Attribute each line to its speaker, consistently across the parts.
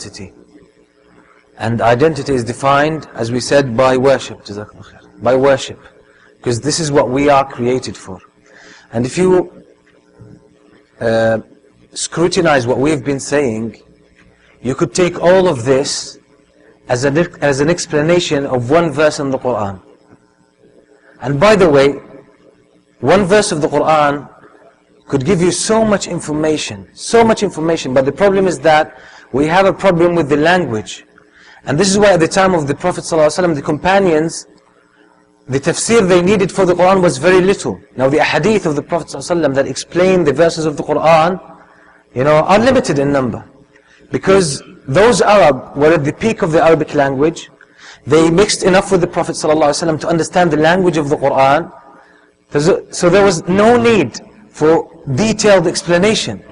Speaker 1: identity. And identity is defined, as we said, by worship. By worship. Because this is what we are created for. And if you scrutinize what we've been saying, you could take all of this as an explanation of one verse in the Quran. And by the way, one verse of the Quran could give you so much information, but the problem is that we have a problem with the language. And this is why at the time of the Prophet ﷺ, the companions, the tafsir they needed for the Quran was very little. Now the ahadith of the Prophet ﷺ that explain the verses of the Quran, are limited in number. Because those Arab were at the peak of the Arabic language. They mixed enough with the Prophet ﷺ to understand the language of the Quran. So there was no need for detailed explanation.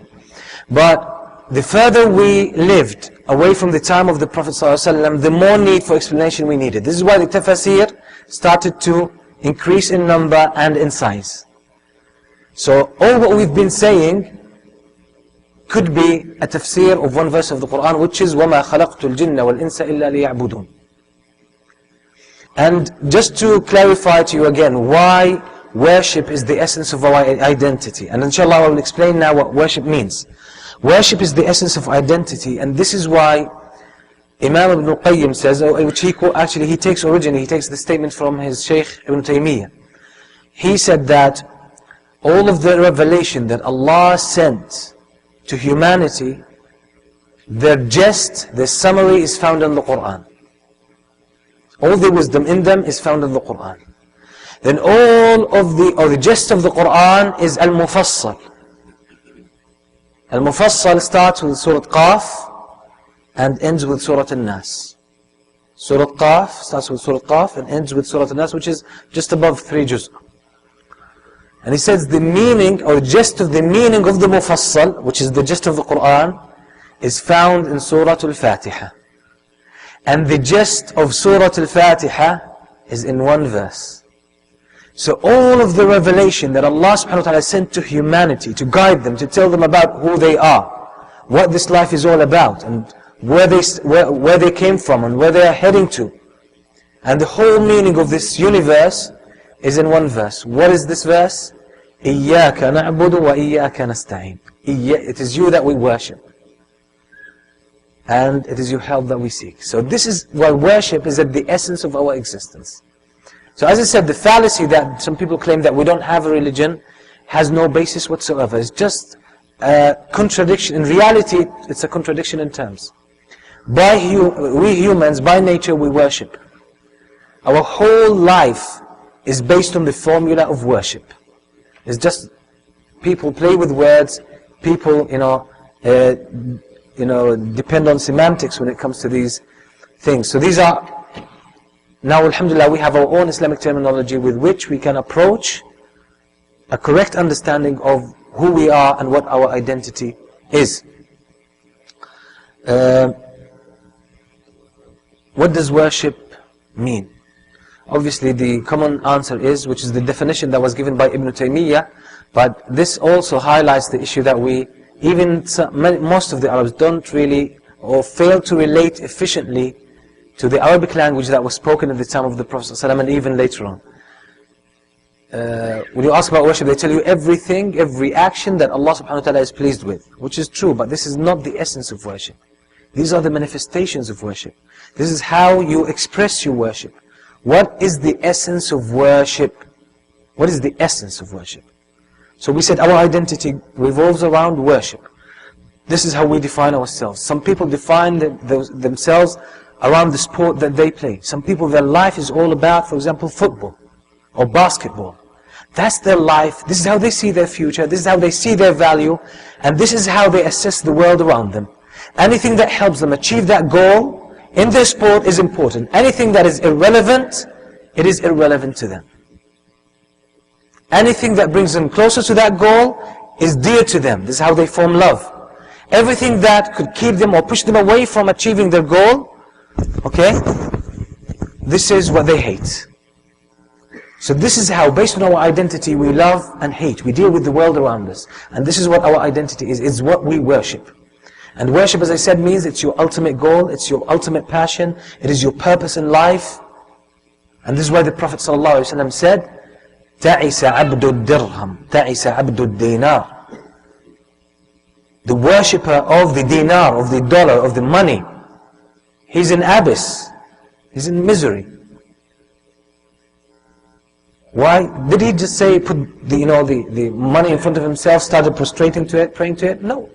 Speaker 1: But the further we lived away from the time of the Prophet ﷺ, the more need for explanation we needed. This is why the tafsir started to increase in number and in size. So all what we've been saying could be a tafsir of one verse of the Quran, which is وَمَا خَلَقْتُ الْجِنَّ وَالْإِنسَ إِلَّا لِيَعْبُدُونَ. And just to clarify to you again why worship is the essence of our identity. And inshallah I will explain now what worship means. Worship is the essence of identity, and this is why Imam Ibn Qayyim says, which he takes the statement from his Shaykh Ibn Taymiyyah. He said that all of the revelation that Allah sent to humanity, their summary is found in the Quran. All the wisdom in them is found in the Quran. Then the gist of the Quran is Al-Mufassal. Al-Mufassal starts with Surah Qaf and ends with Surah An-Nas. Surah Qaf starts with Surah Qaf and ends with Surah An-Nas, which is just above 3 juz. And he says the meaning or gist of the meaning of the Mufassal, which is the gist of the Quran, is found in Surah Al-Fatiha. And the gist of Surah Al-Fatiha is in one verse. So all of the revelation that Allah subhanahu wa ta'ala sent to humanity, to guide them, to tell them about who they are, what this life is all about, and where they came from, and where they are heading to. And the whole meaning of this universe is in one verse. What is this verse? إِيَّاكَ نَعْبُدُ وَإِيَّاكَ نَسْتَعِينُ. It is you that we worship. And it is your help that we seek. So this is why worship is at the essence of our existence. So as I said, the fallacy that some people claim that we don't have a religion has no basis whatsoever. It's just a contradiction. In reality, it's a contradiction in terms. We humans, by nature, we worship. Our whole life is based on the formula of worship. It's just people play with words. People, depend on semantics when it comes to these things. So these are. Now, alhamdulillah, we have our own Islamic terminology with which we can approach a correct understanding of who we are and what our identity is. What does worship mean? Obviously, the common answer is, which is the definition that was given by Ibn Taymiyyah, but this also highlights the issue that most of the Arabs don't really, or fail to relate efficiently to the Arabic language that was spoken at the time of the Prophet ﷺ and even later on. When you ask about worship, they tell you everything, every action that Allah subhanahu wa ta'ala is pleased with, which is true, but this is not the essence of worship. These are the manifestations of worship. This is how you express your worship. What is the essence of worship? What is the essence of worship? So we said our identity revolves around worship. This is how we define ourselves. Some people define themselves around the sport that they play. Some people, their life is all about, for example, football or basketball. That's their life. This is how they see their future. This is how they see their value. And this is how they assess the world around them. Anything that helps them achieve that goal in their sport is important. Anything that is irrelevant, it is irrelevant to them. Anything that brings them closer to that goal is dear to them. This is how they form love. Everything that could keep them or push them away from achieving their goal, okay, this is what they hate. So this is how, based on our identity, we love and hate. We deal with the world around us. And this is what our identity is. It's what we worship. And worship, as I said, means it's your ultimate goal, it's your ultimate passion, it is your purpose in life. And this is why the Prophet ﷺ said, تعس عبد الدرهم تعس عبد الدينار. The worshipper of the dinar, of the dollar, of the money, he's in abyss, he's in misery. Why? Did he just say, put the money in front of himself, started prostrating to it, praying to it? No.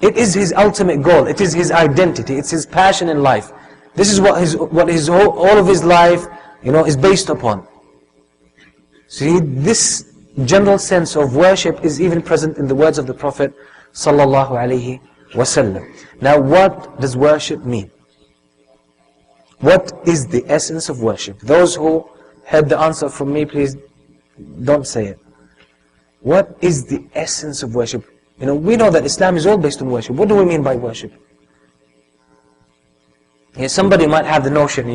Speaker 1: It is his ultimate goal, it is his identity, it's his passion in life. This is what all of his life is based upon. See, this general sense of worship is even present in the words of the Prophet sallallahu alaihi wasallam. Now, what does worship mean? What is the essence of worship? Those who heard the answer from me, please don't say it. What is the essence of worship? We know that Islam is all based on worship. What do we mean by worship? Somebody might have the notion,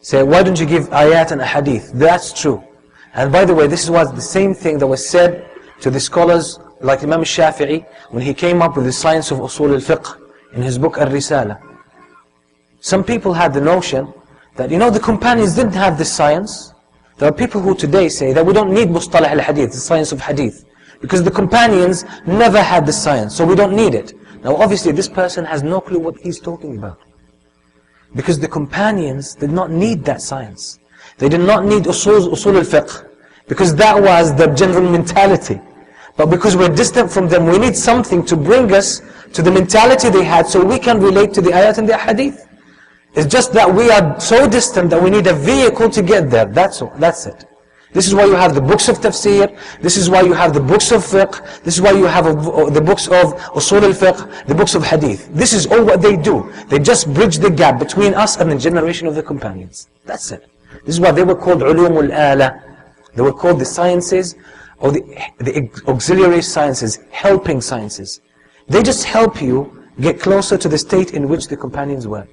Speaker 1: say, why don't you give ayat and ahadith? That's true. And by the way, this was the same thing that was said to the scholars like Imam Shafi'i when he came up with the science of usul al-fiqh in his book Al-Risala. Some people had the notion that, the companions didn't have this science. There are people who today say that we don't need mustalah al-hadith, the science of hadith, because the companions never had this science, so we don't need it. Now obviously this person has no clue what he's talking about. Because the companions did not need that science. They did not need usul al-fiqh, because that was the general mentality. But because we're distant from them, we need something to bring us to the mentality they had, so we can relate to the ayat and the hadith. It's just that we are so distant that we need a vehicle to get there. That's it. This is why you have the books of tafsir, this is why you have the books of fiqh, this is why you have the books of usul al-fiqh, the books of hadith. This is all what they do. They just bridge the gap between us and the generation of the companions. That's it. This is why they were called ulum al-ala. They were called the sciences, or the auxiliary sciences, helping sciences. They just help you get closer to the state in which the companions were.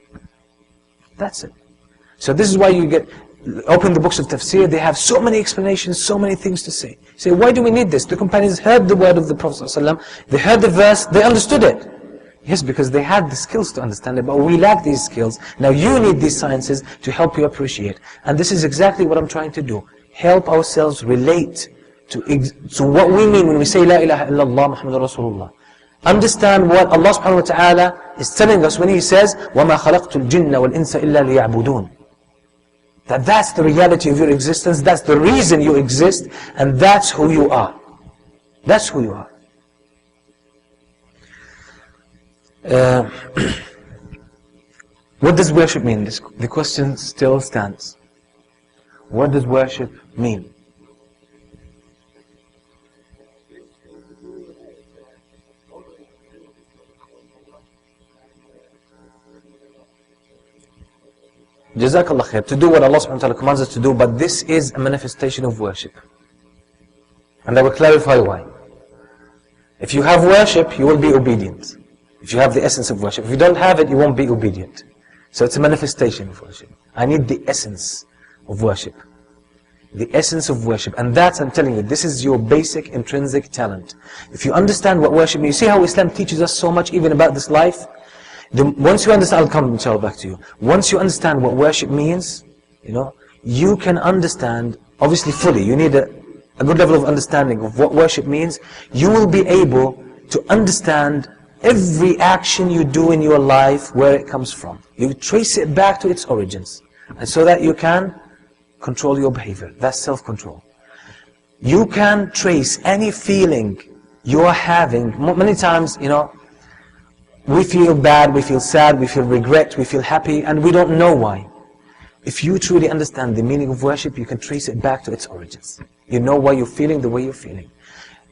Speaker 1: That's it. So this is why you open the books of tafsir, they have so many explanations, so many things to say. You say, why do we need this? The companions heard the word of the Prophet ﷺ, they heard the verse, they understood it. Yes, because they had the skills to understand it, but we lack these skills. Now you need these sciences to help you appreciate. And this is exactly what I'm trying to do. Help ourselves relate to what we mean when we say La ilaha illallah Muhammadur Rasulullah. Understand what Allah subhanahu wa ta'ala is telling us when He says, وَمَا خَلَقْتُ الْجِنَّ وَالْإِنسَ إِلَّا لِيَعْبُدُونَ. That's the reality of your existence, that's the reason you exist, and that's who you are. That's who you are. What does worship mean? The question still stands. What does worship mean? Jazakallah khair, to do what Allah subhanahu wa ta'ala commands us to do, but this is a manifestation of worship. And I will clarify why. If you have worship, you will be obedient. If you have the essence of worship. If you don't have it, you won't be obedient. So it's a manifestation of worship. I need the essence of worship. The essence of worship. And that's, I'm telling you, this is your basic intrinsic talent. If you understand what worship means, you see how Islam teaches us so much even about this life? Once you understand, I'll come inshallah back to you. Once you understand what worship means, you can understand, obviously fully, you need a good level of understanding of what worship means. You will be able to understand every action you do in your life, where it comes from. You trace it back to its origins. And so that you can control your behavior. That's self-control. You can trace any feeling you are having. Many times, we feel bad, we feel sad, we feel regret, we feel happy, and we don't know why. If you truly understand the meaning of worship, you can trace it back to its origins. You know why you're feeling the way you're feeling.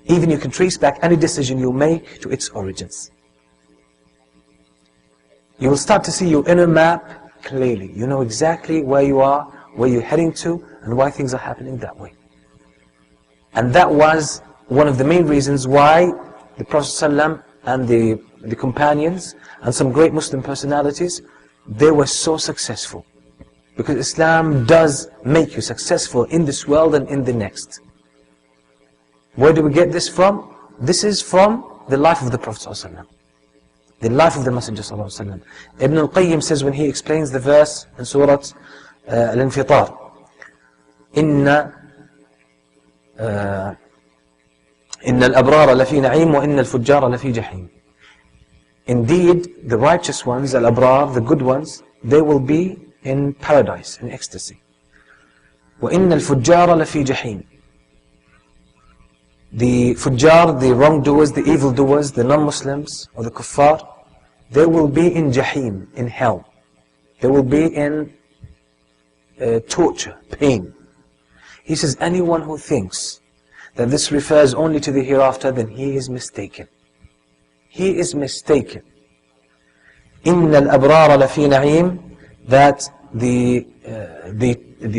Speaker 1: Even you can trace back any decision you make to its origins. You will start to see your inner map clearly. You know exactly where you are, where you're heading to, and why things are happening that way. And that was one of the main reasons why the Prophet ﷺ and the companions and some great Muslim personalities, they were so successful. Because Islam does make you successful in this world and in the next. Where do we get this from? This is from the life of the Prophet ﷺ. the life of the Messenger ﷺ. Ibn al-Qayyim says when he explains the verse in Surah Al-Infitar, إن الأبرار لفي نعيم وإن الفجار لفي جحيم. Indeed, the righteous ones, al-abrar, the good ones, they will be in paradise, in ecstasy. وَإِنَّ الْفُجَّارَ لَفِي جَحِيمٍ. The fujjar, the wrongdoers, the evildoers, the non-Muslims, or the kuffar, they will be in jahim, in hell. They will be in torture, pain. He says, anyone who thinks that this refers only to the hereafter, then he is mistaken. He is mistaken. إِنَّ الْأَبْرَارَ لَفِي نَعِيمٍ. That the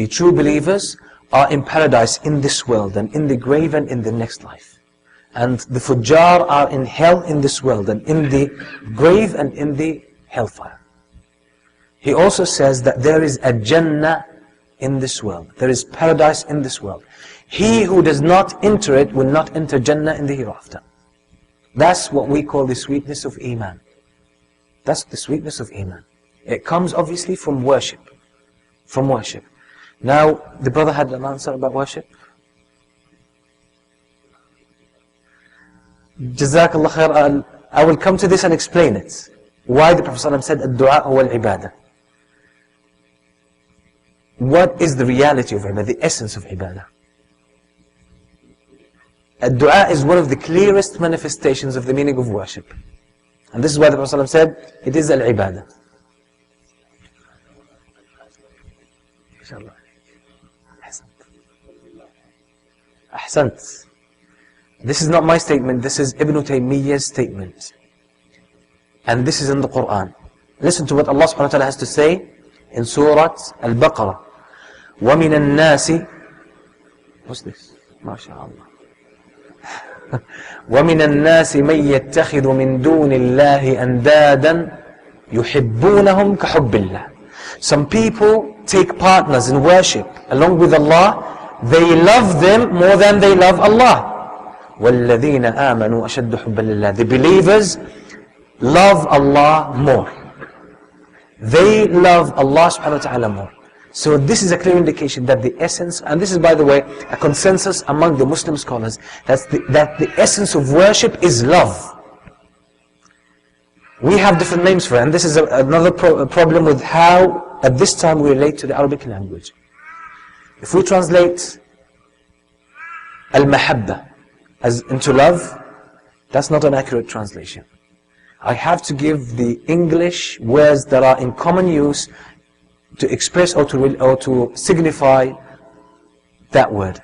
Speaker 1: true believers are in paradise in this world and in the grave and in the next life. And the fujjar are in hell in this world and in the grave and in the hellfire. He also says that there is a Jannah in this world. There is paradise in this world. He who does not enter it will not enter Jannah in the hereafter. That's what we call the sweetness of Iman. That's the sweetness of Iman. It comes obviously from worship. From worship. Now, the brother had an answer about worship. Jazakallah khair. I will come to this and explain it. Why the Prophet ﷺ said, Ad-du'a huwa al-ibadah. What is the reality of ibadah, the essence of ibadah? Ad-du'a is one of the clearest manifestations of the meaning of worship. And this is why the Prophet ﷺ said, it is al-ibadah. Inshallah. Ahsant. This is not my statement, this is Ibn Taymiyyah's statement. And this is in the Quran. Listen to what Allah subhanahu wa ta'ala has to say in Surah Al-Baqarah. وَمِنَ النَّاسِ. What's this? MashaAllah. وَمِنَ النَّاسِ مَنْ يَتَّخِذُ مِنْ دُونِ اللَّهِ أَنْدَادًا يُحِبُّونَهُمْ كَحُبِّ اللَّهِ. Some people take partners in worship along with Allah. They love them more than they love Allah. وَالَّذِينَ آمَنُوا أَشَدُّ حُبًّا لِلَّهِ. The believers love Allah more. They love Allah subhanahu wa ta'ala more. So this is a clear indication that the essence, and this is by the way a consensus among the Muslim scholars, that the essence of worship is love. We have different names for it, and this is another problem with how at this time we relate to the Arabic language. If we translate al-mahabba as into love, that's not an accurate translation. I have to give the English words that are in common use to express or to signify that word.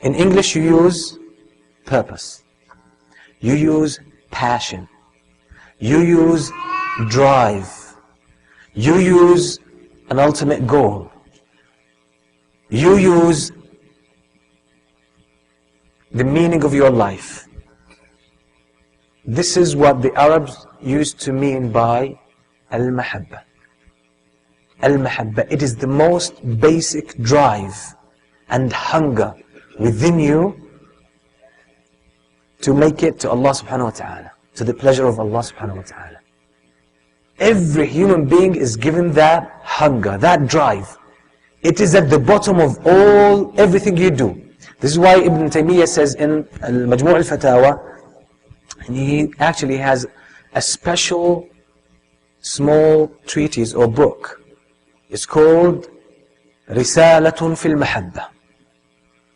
Speaker 1: In English you use purpose. You use passion. You use drive. You use an ultimate goal. You use the meaning of your life. This is what the Arabs used to mean by al-mahabba. Al-mahabba, it is the most basic drive and hunger within you to make it to Allah subhanahu wa ta'ala, to the pleasure of Allah subhanahu wa ta'ala. Every human being is given that hunger, that drive. It is at the bottom of everything you do. This is why Ibn Taymiyyah says in Al-Majmu' al-Fatawa, and he actually has a special small treatise or book. It's called Risalatun fil Mahabba.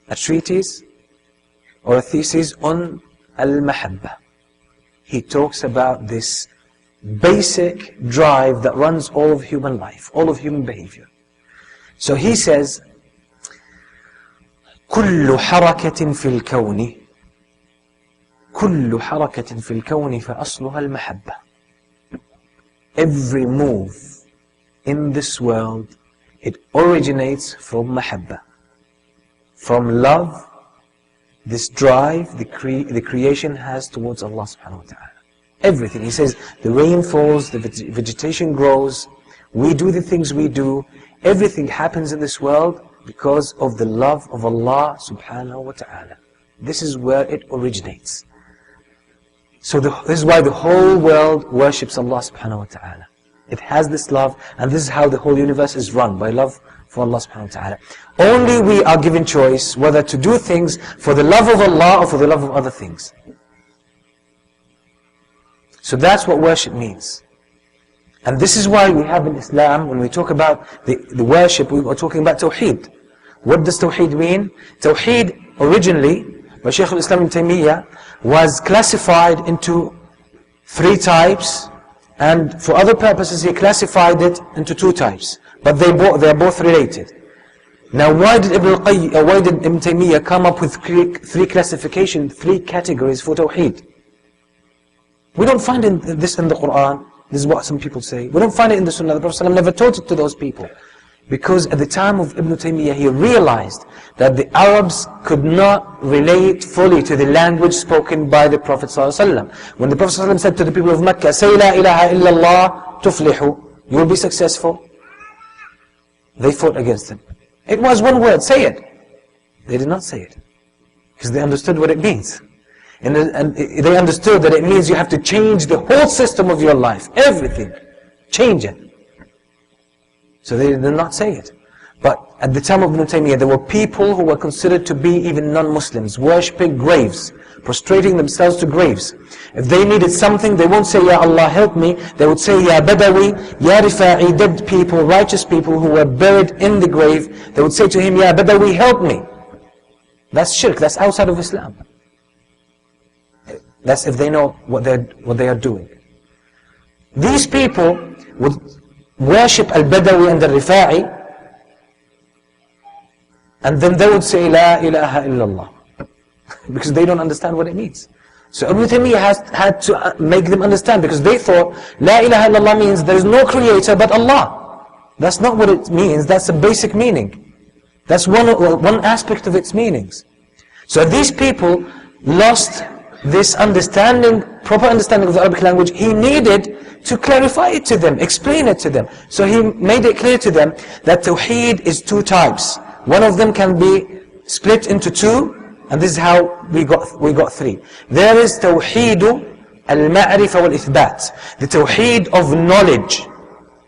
Speaker 1: A treatise or a thesis on Al-Mahabba. He talks about this basic drive that runs all of human life, all of human behavior. So he says, كل حركة في الكون كل حركة في الكون فأصلها المحبة. Every move in this world, it originates from mahabba, from love, this drive the creation has towards Allah subhanahu wa ta'ala. Everything. He says the rain falls, the vegetation grows, we do the things we do, everything happens in this world because of the love of Allah subhanahu wa ta'ala. This is where it originates. So this is why the whole world worships Allah subhanahu wa ta'ala. It has this love, and this is how the whole universe is run, by love for Allah subhanahu wa ta'ala. Only we are given choice whether to do things for the love of Allah or for the love of other things. So that's what worship means. And this is why we have in Islam, when we talk about the worship, we are talking about Tawheed. What does Tawheed mean? Tawheed originally, by Shaykh al-Islam ibn Taymiyyah, was classified into 3 types, and for other purposes he classified it into 2 types. But they are both related. Now why did Ibn Taymiyyah come up with 3 classifications, 3 categories for Tawheed? We don't find this in the Quran. This is what some people say. We don't find it in the Sunnah. The Prophet ﷺ never taught it to those people. Because at the time of Ibn Taymiyyah, he realized that the Arabs could not relate fully to the language spoken by the Prophet ﷺ. When the Prophet ﷺ said to the people of Mecca, say La ilaha illallah tuflihu, you will be successful, they fought against him. It was one word, say it. They did not say it. Because they understood what it means. And they understood that it means you have to change the whole system of your life. Everything. Change it. So they did not say it. But at the time of Ibn Taymiyyah, there were people who were considered to be even non-Muslims, worshipping graves, prostrating themselves to graves. If they needed something, they won't say, Ya Allah, help me. They would say, Ya Badawi, Ya Rifa'i, dead people, righteous people who were buried in the grave. They would say to him, Ya Badawi, help me. That's shirk. That's outside of Islam. That's if they know what they are doing. These people would worship Al-Badawi and Al-Rifa'i, and then they would say La ilaha illallah, because they don't understand what it means. So Ibn Taymiyyah had to make them understand, because they thought La ilaha illallah means there is no creator but Allah. That's not what it means. That's a basic meaning. That's one aspect of its meanings. So these people lost this understanding, proper understanding of the Arabic language. He needed to clarify it to them, explain it to them. So he made it clear to them that Tawheed is 2 types. One of them can be split into 2, and this is how we got 3. There is Tawheed al-Ma'rifah wal-Ithbat, the Tawheed of knowledge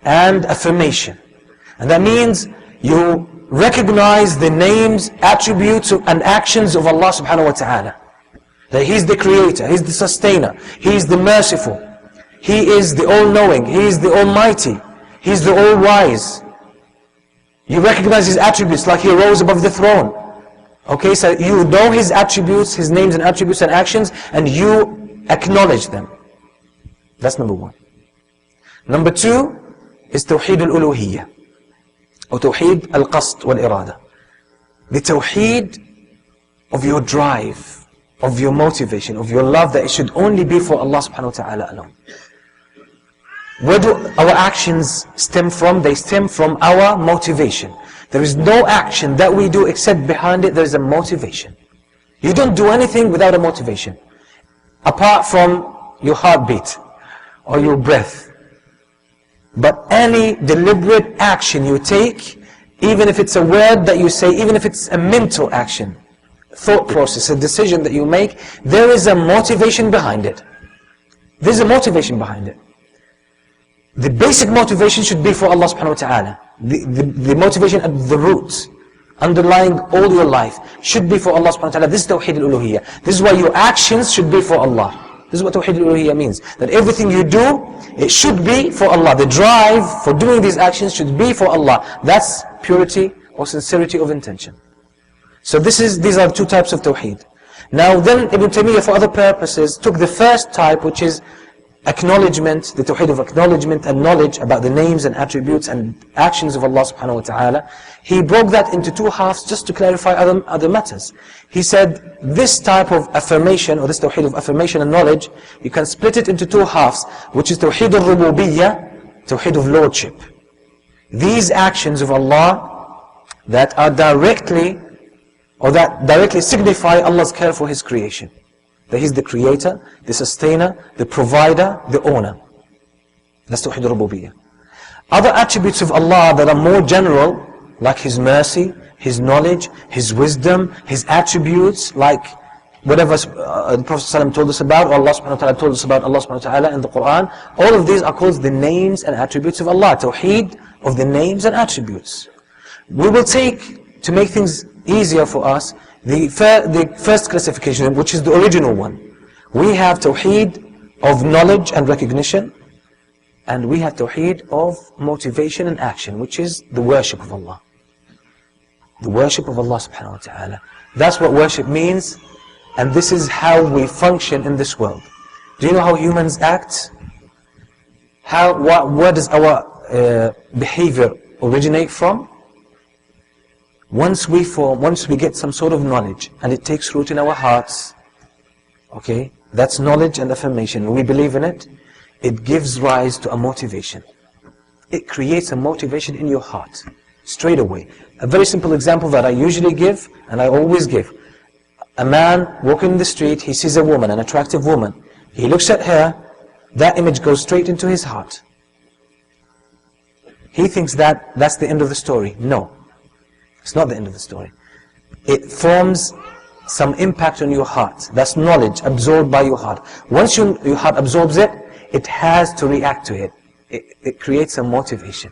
Speaker 1: and affirmation. And that means you recognize the names, attributes and actions of Allah subhanahu wa ta'ala. That He's the creator, He's the sustainer, He's the merciful, He is the all-knowing, He is the almighty, He's the all-wise. You recognize His attributes like He rose above the throne. Okay, so you know His attributes, His names and attributes and actions, and you acknowledge them. That's number 1. Number 2 is Tawheed al-Uluhiyyah, or Tawheed al-Qasd wal-Irada. The Tawheed of your drive, of your motivation, of your love, that it should only be for Allah subhanahu wa ta'ala alone. Where do our actions stem from? They stem from our motivation. There is no action that we do except behind it there is a motivation. You don't do anything without a motivation, apart from your heartbeat or your breath. But any deliberate action you take, even if it's a word that you say, even if it's a mental action, thought process, a decision that you make, there is a motivation behind it. There's a motivation behind it. The basic motivation should be for Allah subhanahu wa ta'ala. The motivation at the root, underlying all your life, should be for Allah subhanahu wa ta'ala. This is Tawheed al-Uluhiyyah. This is why your actions should be for Allah. This is what Tawheed al-Uluhiyyah means. That everything you do, it should be for Allah. The drive for doing these actions should be for Allah. That's purity or sincerity of intention. So these are 2 types of Tawheed. Now then Ibn Taymiyyah, for other purposes, took the first type, which is acknowledgement, the Tawheed of acknowledgement and knowledge about the names and attributes and actions of Allah subhanahu wa ta'ala. He broke that into 2 halves just to clarify other matters. He said this type of affirmation, or this Tawheed of affirmation and knowledge, you can split it into 2 halves, which is Tawheed al-Rububiyyah, Tawheed of lordship. These actions of Allah that are directly signify Allah's care for His creation. That He's the creator, the sustainer, the provider, the owner. That's Tawheed al-Rububiyyah. Other attributes of Allah that are more general, like His mercy, His knowledge, His wisdom, His attributes, like whatever the Prophet ﷺ told us about, or Allah subhanahu wa ta'ala told us about Allah subhanahu wa ta'ala in the Quran, all of these are called the names and attributes of Allah, tawheed of the names and attributes. We will take, to make things easier for us, the first classification, which is the original one. We have tawheed of knowledge and recognition, and we have tawheed of motivation and action, which is the worship of Allah. The worship of Allah subhanahu wa ta'ala. That's what worship means, and this is how we function in this world. Do you know how humans act? Where does our behavior originate from? Once we get some sort of knowledge, and it takes root in our hearts, okay, that's knowledge and affirmation. We believe in it. It gives rise to a motivation. It creates a motivation in your heart, straight away. A very simple example that I usually give, and I always give. A man walking in the street, he sees a woman, an attractive woman. He looks at her, that image goes straight into his heart. He thinks that that's the end of the story. No, it's not the end of the story. It forms some impact on your heart. That's knowledge absorbed by your heart. Once your heart absorbs it, it has to react to it. It creates a motivation.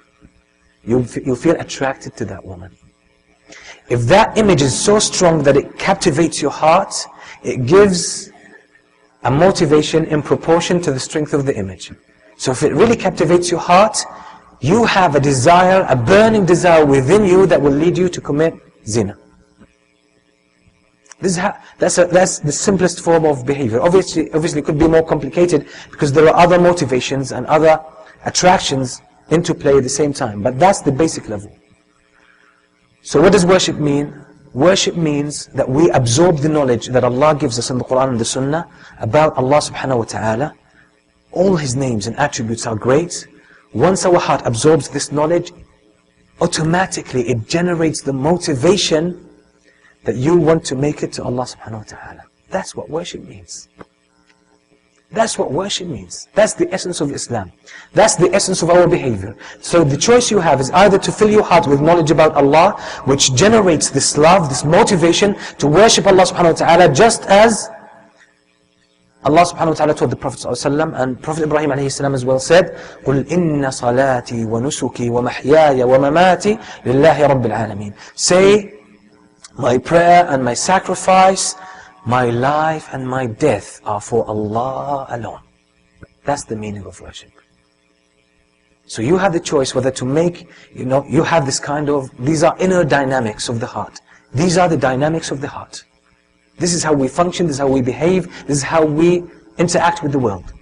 Speaker 1: You'll feel attracted to that woman. If that image is so strong that it captivates your heart, it gives a motivation in proportion to the strength of the image. So if it really captivates your heart, you have a desire, a burning desire within you that will lead you to commit zina. That's the simplest form of behavior. Obviously it could be more complicated because there are other motivations and other attractions into play at the same time. But that's the basic level. So what does worship mean? Worship means that we absorb the knowledge that Allah gives us in the Quran and the Sunnah about Allah subhanahu wa ta'ala. All His names and attributes are great. Once our heart absorbs this knowledge, automatically it generates the motivation that you want to make it to Allah subhanahu wa ta'ala. That's what worship means. That's what worship means. That's the essence of Islam. That's the essence of our behavior. So the choice you have is either to fill your heart with knowledge about Allah, which generates this love, this motivation to worship Allah subhanahu wa ta'ala, just as Allah subhanahu wa ta'ala told the Prophet ﷺ, and Prophet Ibrahim alayhi salam as well said, قُلْ إِنَّ صَلَاتِي وَنُسُكِي وَمَحْيَايَ وَمَمَاتِي لِلَّهِ رَبِّ الْعَالَمِينَ. Say, my prayer and my sacrifice, my life and my death are for Allah alone. That's the meaning of worship. So you have the choice whether to make, you have this kind of, these are inner dynamics of the heart. These are the dynamics of the heart. This is how we function, this is how we behave, this is how we interact with the world.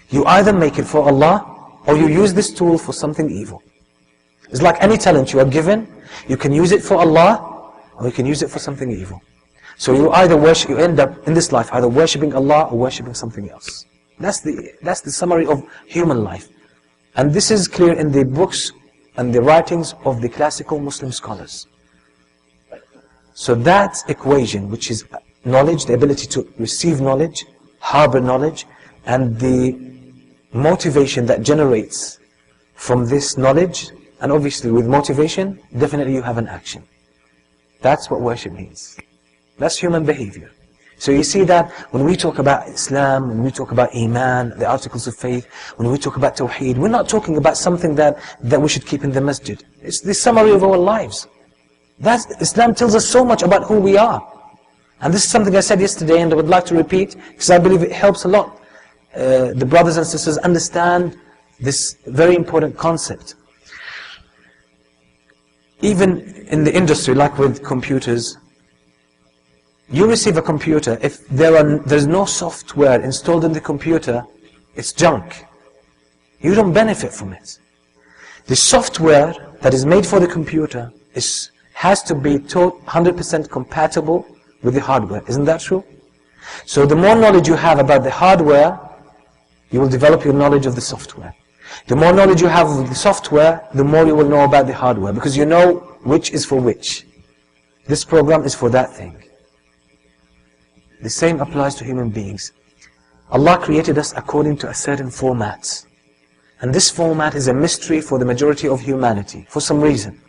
Speaker 1: You either make it for Allah, or you use this tool for something evil. It's like any talent you are given, you can use it for Allah, or you can use it for something evil. So you end up in this life either worshipping Allah or worshipping something else. That's the summary of human life. And this is clear in the books and the writings of the classical Muslim scholars. So that equation, which is knowledge, the ability to receive knowledge, harbor knowledge, and the motivation that generates from this knowledge, and obviously with motivation, definitely you have an action. That's what worship means. That's human behavior. So you see that when we talk about Islam, when we talk about Iman, the articles of faith, when we talk about Tawheed, we're not talking about something that we should keep in the masjid. It's the summary of our lives. Islam tells us so much about who we are. And this is something I said yesterday and I would like to repeat, because I believe it helps a lot the brothers and sisters understand this very important concept. Even in the industry, like with computers, you receive a computer, if there's no software installed in the computer, it's junk. You don't benefit from it. The software that is made for the computer has to be 100% compatible with the hardware. Isn't that true? So the more knowledge you have about the hardware, you will develop your knowledge of the software. The more knowledge you have of the software, the more you will know about the hardware, because you know which is for which. This program is for that thing. The same applies to human beings. Allah created us according to a certain format. And this format is a mystery for the majority of humanity, for some reason.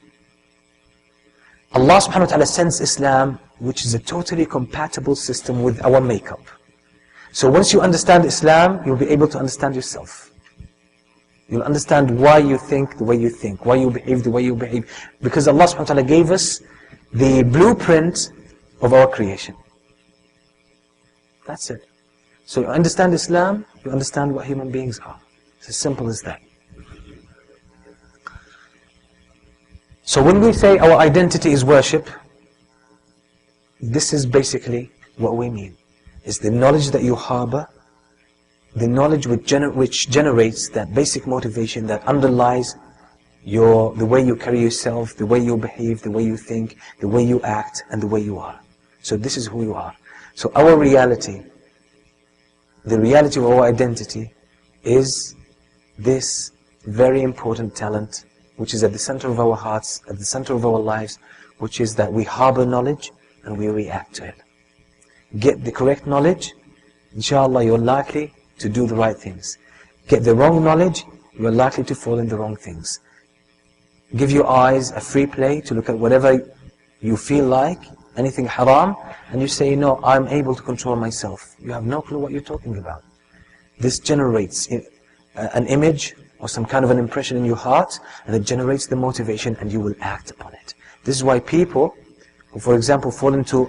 Speaker 1: Allah subhanahu wa ta'ala sends Islam, which is a totally compatible system with our makeup. So once you understand Islam, you'll be able to understand yourself. You'll understand why you think the way you think, why you behave the way you behave. Because Allah subhanahu wa ta'ala gave us the blueprint of our creation. That's it. So you understand Islam, you understand what human beings are. It's as simple as that. So when we say our identity is worship, this is basically what we mean. It's the knowledge that you harbor, the knowledge which generates that basic motivation that underlies the way you carry yourself, the way you behave, the way you think, the way you act, and the way you are. So this is who you are. So our reality, the reality of our identity, is this very important talent, which is at the center of our hearts, at the center of our lives, which is that we harbor knowledge and we react to it. Get the correct knowledge, inshallah you're likely to do the right things. Get the wrong knowledge, you're likely to fall in the wrong things. Give your eyes a free play to look at whatever you feel like, anything haram, and you say, no, I'm able to control myself. You have no clue what you're talking about. This generates an image or some kind of an impression in your heart, and it generates the motivation, and you will act upon it. This is why people who, for example, fall into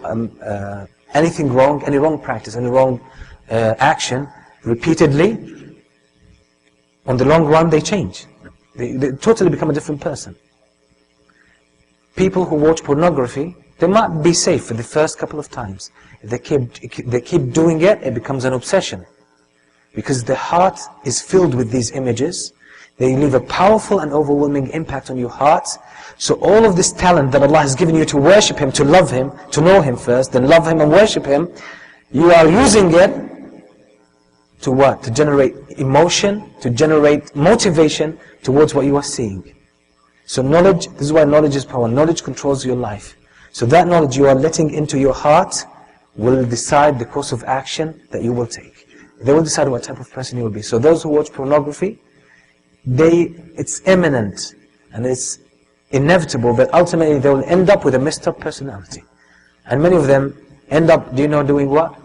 Speaker 1: anything wrong, any wrong practice, any wrong action, repeatedly, on the long run they change. They totally become a different person. People who watch pornography, they might be safe for the first couple of times. If they keep doing it, it becomes an obsession. Because the heart is filled with these images, they leave a powerful and overwhelming impact on your heart. So all of this talent that Allah has given you to worship Him, to love Him, to know Him first, then love Him and worship Him, you are using it to what? To generate emotion, to generate motivation towards what you are seeing. So knowledge, this is why knowledge is power. Knowledge controls your life. So that knowledge you are letting into your heart will decide the course of action that you will take. They will decide what type of person you will be. So those who watch pornography, it's imminent and it's inevitable that ultimately they will end up with a messed up personality. And many of them end up, do you know, doing what?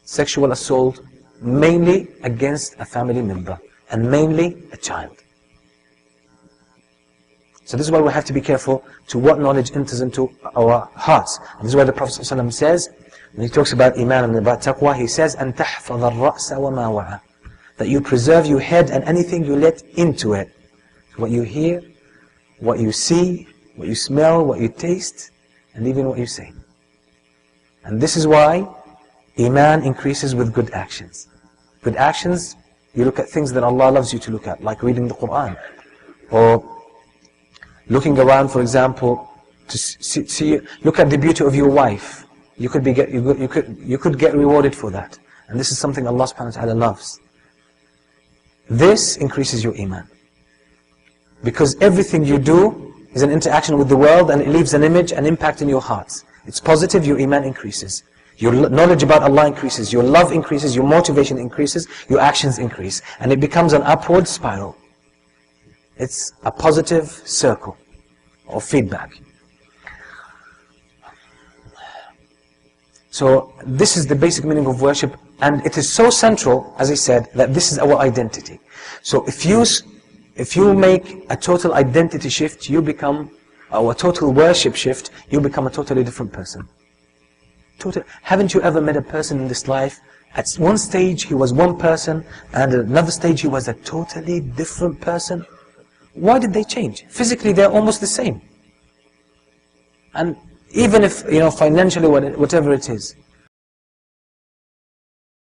Speaker 1: Sexual assault, mainly against a family member, and mainly a child. So this is why we have to be careful to what knowledge enters into our hearts. And this is why the Prophet ﷺ says, when he talks about Iman and about Taqwa, he says, أَن تَحْفَظَ الرَّأْسَ وَمَا وَعَى, that you preserve your head and anything you let into it. What you hear, what you see, what you smell, what you taste, and even what you say. And this is why Iman increases with good actions. Good actions, you look at things that Allah loves you to look at, like reading the Quran, or looking around, for example, to see, look at the beauty of your wife. You could get rewarded for that. And this is something Allah subhanahu wa ta'ala loves. This increases your Iman. Because everything you do is an interaction with the world, and it leaves an image, an impact in your hearts. It's positive, your Iman increases. Your knowledge about Allah increases, your love increases, your motivation increases, your actions increase. And it becomes an upward spiral. It's a positive circle of feedback. So this is the basic meaning of worship, and it is so central, as I said, that this is our identity. So if you make a total identity shift, you become, or a total worship shift, you become a totally different person. Haven't you ever met a person in this life, at one stage he was one person, and at another stage he was a totally different person? Why did they change? Physically they're almost the same. And even if, financially, whatever it is.